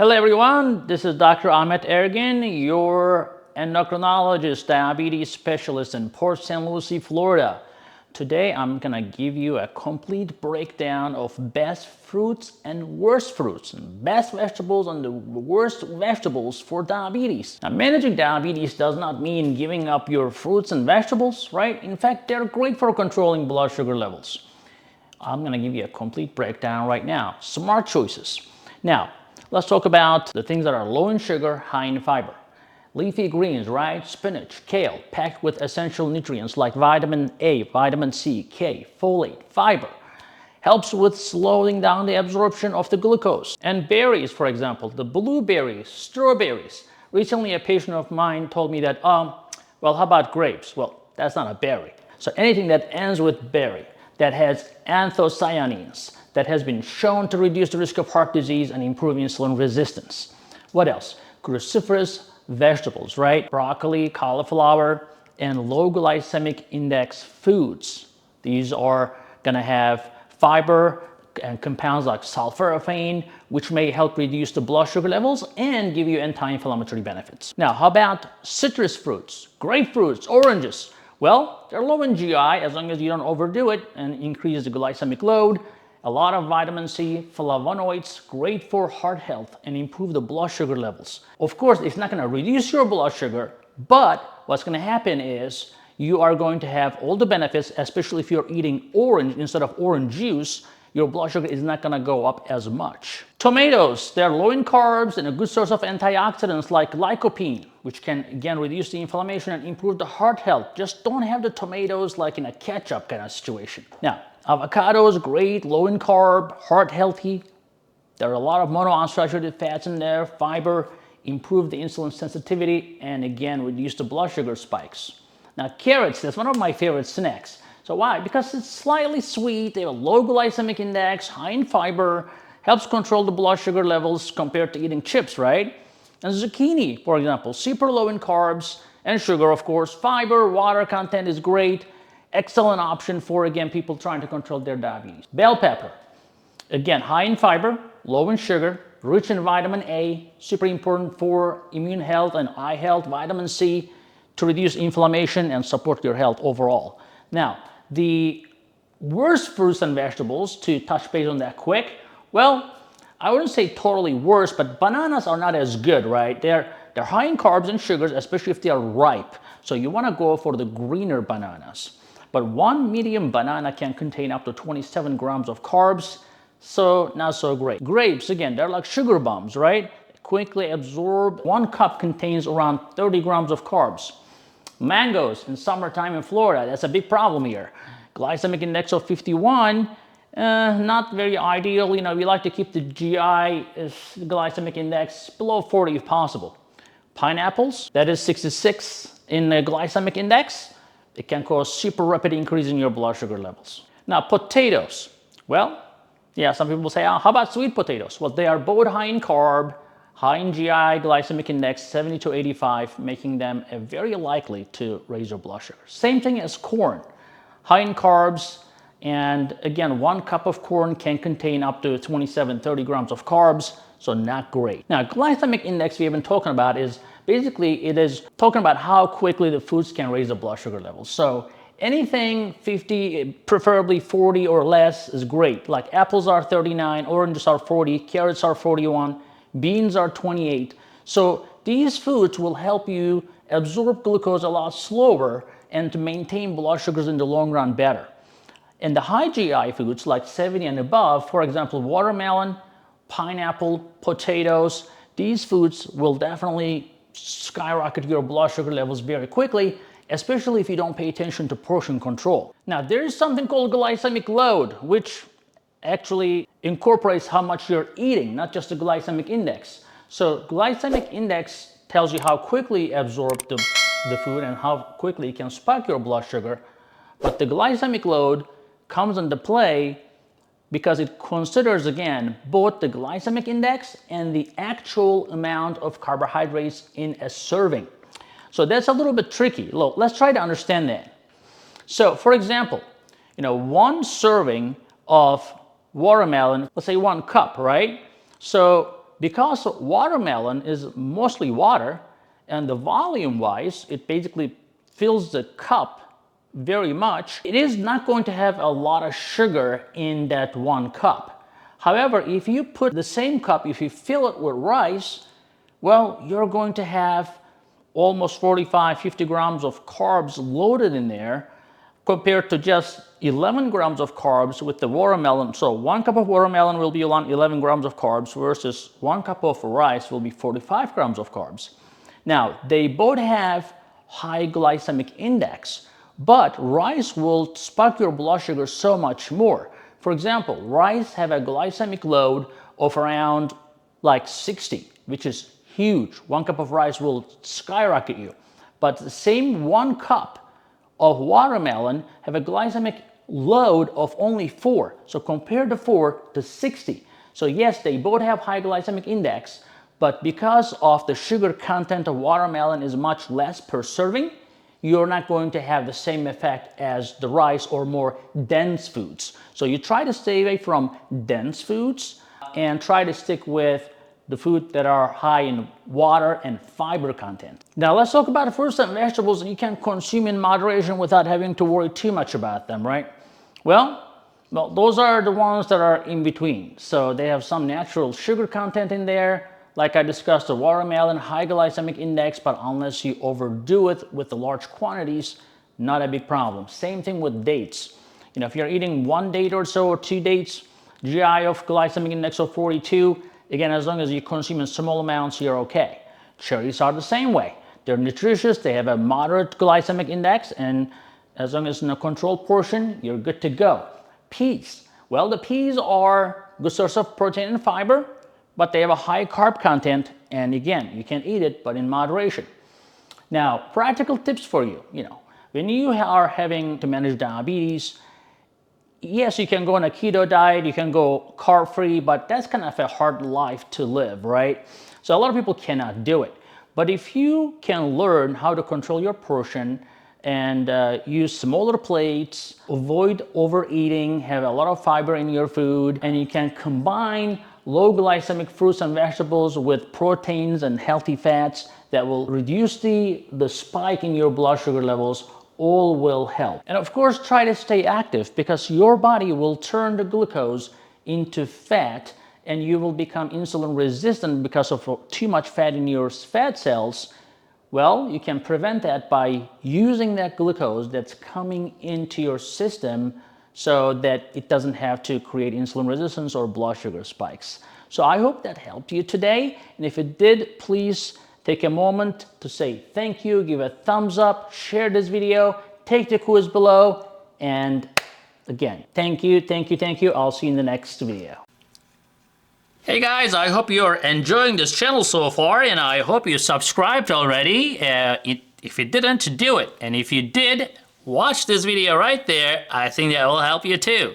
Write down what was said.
Hello everyone, this is Dr. Ahmet Ergin, your endocrinologist, diabetes specialist in Port St. Lucie, Florida. Today I'm gonna give you a complete breakdown of best fruits and worst fruits, best vegetables and the worst vegetables for diabetes. Now, managing diabetes does not mean giving up your fruits and vegetables, right? In fact, they're great for controlling blood sugar levels. I'm gonna give you a complete breakdown right now. Smart choices. Now, let's talk about the things that are low in sugar, high in fiber. Leafy greens, right? Spinach, kale, packed with essential nutrients like vitamin A, vitamin C, K, folate, fiber. Helps with slowing down the absorption of the glucose. And berries, for example, the blueberries, strawberries. Recently, a patient of mine told me that, well, how about grapes? Well, that's not a berry. So anything that ends with berry, that has anthocyanins, that has been shown to reduce the risk of heart disease and improve insulin resistance. What else? Cruciferous vegetables, right? Broccoli, cauliflower, and low glycemic index foods. These are gonna have fiber and compounds like sulforaphane, which may help reduce the blood sugar levels and give you anti-inflammatory benefits. Now, how about citrus fruits, grapefruits, oranges? Well, they're low in GI as long as you don't overdo it and increase the glycemic load. A lot of vitamin C, flavonoids, great for heart health and improve the blood sugar levels. Of course, it's not going to reduce your blood sugar, but what's going to happen is you are going to have all the benefits, especially if you're eating orange instead of orange juice. Your blood sugar is not going to go up as much. Tomatoes, they're low in carbs and a good source of antioxidants like lycopene, which can again reduce the inflammation and improve the heart health. Just don't have the tomatoes like in a ketchup kind of situation. Now, avocados, great, low in carb, heart healthy. There are a lot of monounsaturated fats in there, fiber, improve the insulin sensitivity, and again, reduce the blood sugar spikes. Now, carrots, that's one of my favorite snacks. So why? Because it's slightly sweet, they have a low glycemic index, high in fiber, helps control the blood sugar levels compared to eating chips, right? And zucchini, for example, super low in carbs and sugar, of course. Fiber, water content is great. Excellent option for, again, people trying to control their diabetes. Bell pepper, again, high in fiber, low in sugar, rich in vitamin A, super important for immune health and eye health, vitamin C to reduce inflammation and support your health overall. Now, the worst fruits and vegetables, to touch base on that quick, well, I wouldn't say totally worse, but bananas are not as good, right? They're high in carbs and sugars, especially if they are ripe. So you want to go for the greener bananas. But one medium banana can contain up to 27 grams of carbs, so not so great. Grapes, again, they're like sugar bombs, right? Quickly absorb. 1 cup contains around 30 grams of carbs. Mangoes in summertime in Florida, that's a big problem here. Glycemic index of 51, not very ideal. You know, we like to keep the GI glycemic index below 40 if possible. Pineapples, that is 66 in the glycemic index. It can cause super rapid increase in your blood sugar levels. Now, potatoes. Well, yeah, some people say, how about sweet potatoes? Well, they are both high in carb, high in GI glycemic index 70 to 85, making them very likely to raise your blood sugar. Same thing as corn, high in carbs, and again, 1 cup of corn can contain up to 27-30 grams of carbs, so not great. Now, glycemic index we have been talking about is basically it is talking about how quickly the foods can raise the blood sugar levels. So anything 50, preferably 40 or less is great. Like apples are 39, oranges are 40, carrots are 41, beans are 28. So these foods will help you absorb glucose a lot slower and to maintain blood sugars in the long run better. And the high GI foods like 70 and above, for example, watermelon, pineapple, potatoes, these foods will definitely skyrocket your blood sugar levels very quickly, especially if you don't pay attention to portion control. Now, there is something called glycemic load, which actually incorporates how much you're eating, not just the glycemic index. So glycemic index tells you how quickly you absorb the food and how quickly it can spike your blood sugar. But the glycemic load comes into play because it considers, again, both the glycemic index and the actual amount of carbohydrates in a serving. So that's a little bit tricky. Look, let's try to understand that. So, for example, 1 serving of watermelon, let's say 1 cup, right? So because watermelon is mostly water, and the volume-wise, it basically fills the cup very much, it is not going to have a lot of sugar in that one cup. However, if you put the same cup, if you fill it with rice, well, you're going to have almost 45-50 grams of carbs loaded in there compared to just 11 grams of carbs with the watermelon. So 1 cup of watermelon will be around 11 grams of carbs versus 1 cup of rice will be 45 grams of carbs. Now, they both have high glycemic index, but rice will spike your blood sugar so much more. For example, rice have a glycemic load of around like 60, which is huge. 1 cup of rice will skyrocket you. But the same 1 cup of watermelon have a glycemic load of only 4. So compare the 4 to 60. So yes, they both have high glycemic index, but because of the sugar content of watermelon is much less per serving, you're not going to have the same effect as the rice or more dense foods. So you try to stay away from dense foods and try to stick with the food that are high in water and fiber content. Now let's talk about the fruits and vegetables that you can consume in moderation without having to worry too much about them, right? Well, those are the ones that are in between. So they have some natural sugar content in there. Like I discussed, the watermelon, high glycemic index, but unless you overdo it with the large quantities, not a big problem. Same thing with dates. You know, if you're eating 1 date or so or 2 dates, GI of glycemic index of 42, again, as long as you consume in small amounts, you're okay. Cherries are the same way. They're nutritious, they have a moderate glycemic index, and as long as in a controlled portion, you're good to go. Peas. Well, the peas are a good source of protein and fiber, but they have a high carb content, and again, you can eat it, but in moderation. Now, practical tips for you. You know, when you are having to manage diabetes, yes, you can go on a keto diet, you can go carb-free, but that's kind of a hard life to live, right? So a lot of people cannot do it. But if you can learn how to control your portion and use smaller plates, avoid overeating, have a lot of fiber in your food, and you can combine low glycemic fruits and vegetables with proteins and healthy fats that will reduce the spike in your blood sugar levels, all will help. And of course, try to stay active because your body will turn the glucose into fat and you will become insulin resistant because of too much fat in your fat cells. Well, you can prevent that by using that glucose that's coming into your system so that it doesn't have to create insulin resistance or blood sugar spikes. So I hope that helped you today. And if it did, please take a moment to say thank you, give a thumbs up, share this video, take the quiz below, and again, thank you, thank you, thank you. I'll see you in the next video. Hey guys, I hope you're enjoying this channel so far, and I hope you subscribed already. If you didn't, do it. And if you did, watch this video right there. I think that will help you too.